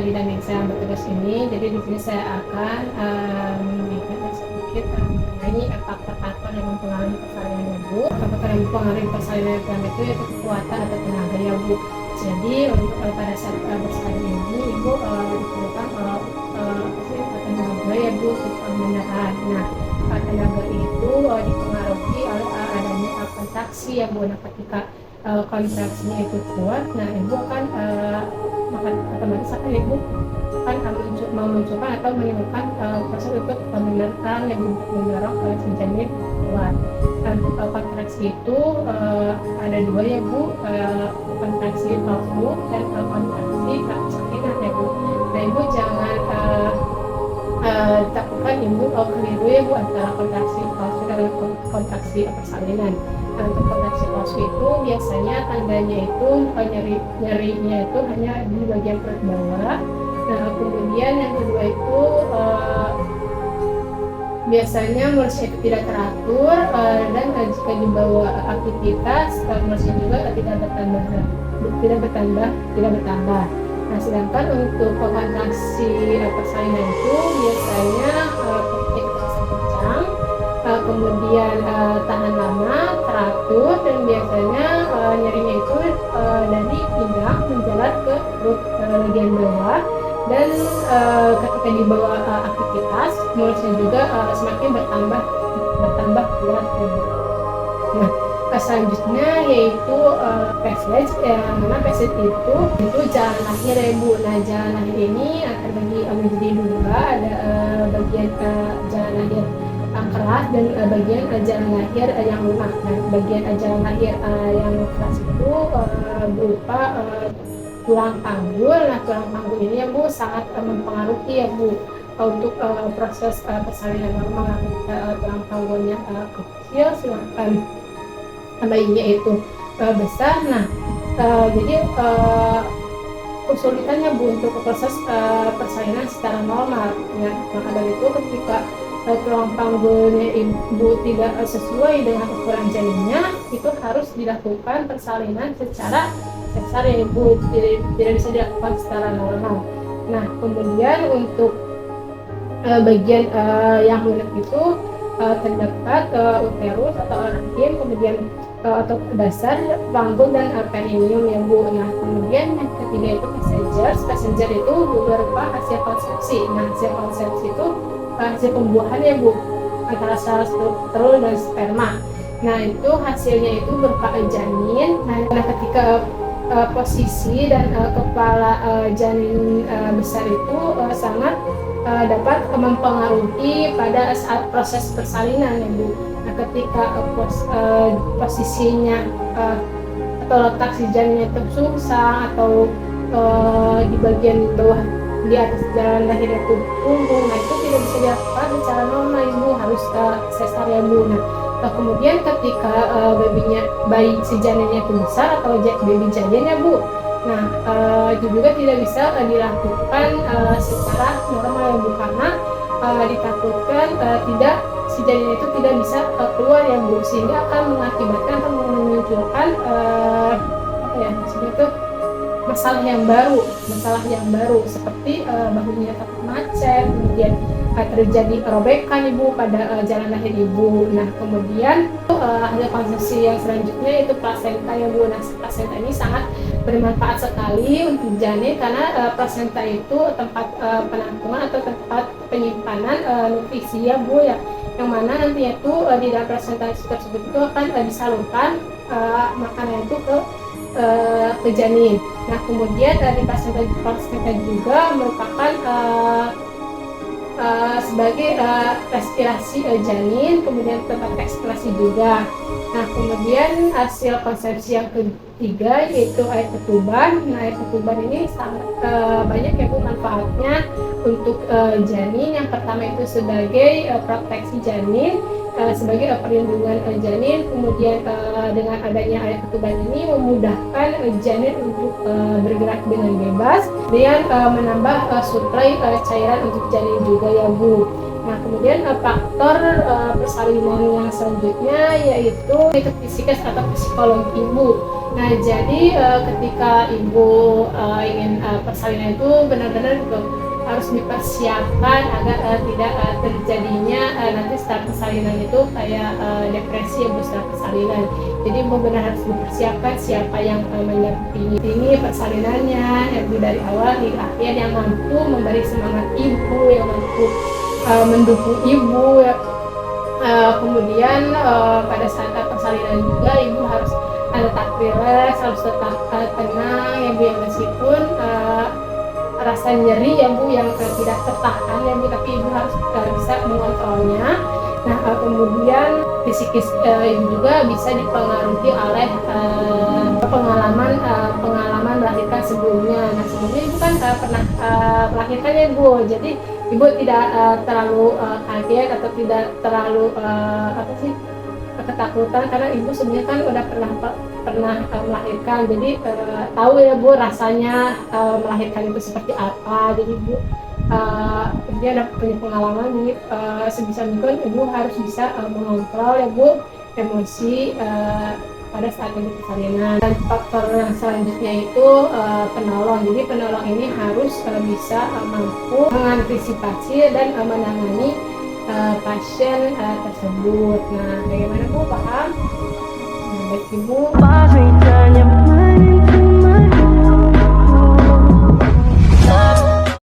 bidan medis yang bertugas ini. Jadi di sini saya akan memberikan sedikit mengenai faktor-faktor yang mempengaruhi persalinan ibu. Faktor yang mempengaruhi persalinan itu yaitu kekuatan atau tenaga ya Bu. Jadi untuk pada saat bersalin ini ibu diperlukan tenaga ya Bu untuk pembenaran. Nah, tenaga itu dipengaruhi oleh adanya kontraksi ya Bu. Nah, ketika kontraksinya itu kuat, nah ibu akan maka otomatis akan ibu akan memunculkan atau menimbulkan proses untuk pembenaran yang mendorong si janin keluar. Dan kontraksi itu ada dua ya Bu, kontraksi palsu dan kontraksi persalinan ya Bu. Nah ibu jangan takutkan ibu keliru ya Bu antara kontraksi palsu dan kontraksi persalinan. Nah, untuk kontraksi palsu itu biasanya tandanya itu nyerinya itu hanya di bagian perut bawah. Nah kemudian yang kedua itu biasanya mulusnya itu tidak teratur dan jika dibawa aktivitas mulusnya juga tidak bertambah. Nah sedangkan untuk kontraksi persalinan itu biasanya kencang, kemudian tahan lama, teratur, dan biasanya nyerinya itu dari pinggang menjalar ke perut bagian bawah. Dan ketika dibawa aktivitas mulusnya juga semakin bertambah kuat ya Bu. Nah selanjutnya yaitu passage, yang mana passage itu jalan lahir ya Bu. Nah jalan lahir ini terbagi menjadi dua, ada bagian jalan lahir yang keras dan bagian jalan lahir yang lunak. Nah bagian jalan lahir yang keras itu berupa tulang panggul. Nah tulang panggul ini ya Bu sangat mempengaruhi ya Bu untuk proses persalinan normal. Tulang panggulnya kecil sedangkan bayinya itu besar. Nah jadi kesulitannya Bu untuk proses persalinan secara normal ya. Maka dari itu ketika tulang panggulnya ibu tidak sesuai dengan ukuran janinnya, itu harus dilakukan persalinan secara sesar ya ibu, tidak bisa dilakukan secara normal. Nah kemudian untuk bagian yang lunak itu terdapat uterus atau rahim, kemudian atau dasar panggul dan perineum ya Bu. Nah kemudian yang ketiga itu passenger itu berupa hasil konsepsi. Nah hasil konsepsi itu hasil pembuahan ya Bu antara sel telur dan sperma. Nah itu hasilnya itu berupa janin. Nah ketika posisi dan kepala janin besar itu sangat dapat mempengaruhi pada saat proses persalinan ya Bu. Nah ketika posisinya atau letak si janinnya itu sungsang atau di bagian bawah di atas jalan lahir itu punggung, nah itu tidak bisa dilakukan secara normal ibu, harus sesar ya Bu. Nah kemudian ketika bayi si janinnya itu besar atau baby janin ya Bu, nah itu juga tidak bisa dilakukan secara normal ya Bu, karena ditakutkan si janin itu tidak bisa keluar ya Bu, sehingga akan mengakibatkan atau memunculkan maksudnya itu masalah yang baru seperti bahunya takut macet, kemudian terjadi robekan ibu pada jalan lahir ibu. Nah kemudian hasil konsumsi yang selanjutnya itu plasenta ya Bu. Nah plasenta ini sangat bermanfaat sekali untuk janin karena plasenta itu tempat penampungan atau tempat penyimpanan nutrisi ya Bu ya, yang mana nantinya itu di dalam plasenta tersebut itu akan disalurkan makanan itu ke janin. Nah kemudian di plasenta juga merupakan sebagai respirasi janin, kemudian tempat ekspresi juga. Nah kemudian hasil konsepsi yang ketiga yaitu air ketuban. Nah air ketuban ini sangat banyak ya Bu manfaatnya untuk janin. Yang pertama itu sebagai proteksi janin, sebagai perlindungan janin. Kemudian dengan adanya air ketuban ini memudahkan janin untuk bergerak dengan bebas dan menambah suplai cairan untuk janin juga ya Bu. Nah kemudian faktor persalinan yang selanjutnya yaitu psikologis atau psikologi ibu. Nah, jadi ketika ibu ingin persalinan itu benar-benar harus dipersiapkan agar tidak terjadinya nanti setelah persalinan itu kayak depresi ya bu setelah persalinan. Jadi ibu benar harus dipersiapkan siapa yang mendampingi persalinannya ya bu dari awal hingga akhir, yang mampu memberi semangat ibu, yang mampu mendukung ibu ya. Kemudian pada saat persalinan juga ibu harus tetap rileks, harus tetap tenang ya bu ya, meskipun rasa nyeri ya bu yang tidak tertahan ya bu, tapi ibu harus bisa mengontrolnya. Nah kemudian psikis ibu juga bisa dipengaruhi oleh pengalaman melahirkan sebelumnya. Nah sebelumnya ibu kan pernah melahirkan ya bu, jadi ibu tidak terlalu kaget atau tidak terlalu ketakutan, karena ibu sebenarnya kan udah pernah melahirkan, jadi tahu ya bu rasanya melahirkan itu seperti apa. Jadi ibu dia ada punya pengalaman, jadi sebisa mungkin ibu harus bisa mengontrol ya bu emosi pada saat ibu persalinan. Dan faktor yang selanjutnya itu penolong. Jadi penolong ini harus bisa mampu mengantisipasi dan menangani pasien tersebut. Nah, bagaimana bu, paham? Nah, baik ibu.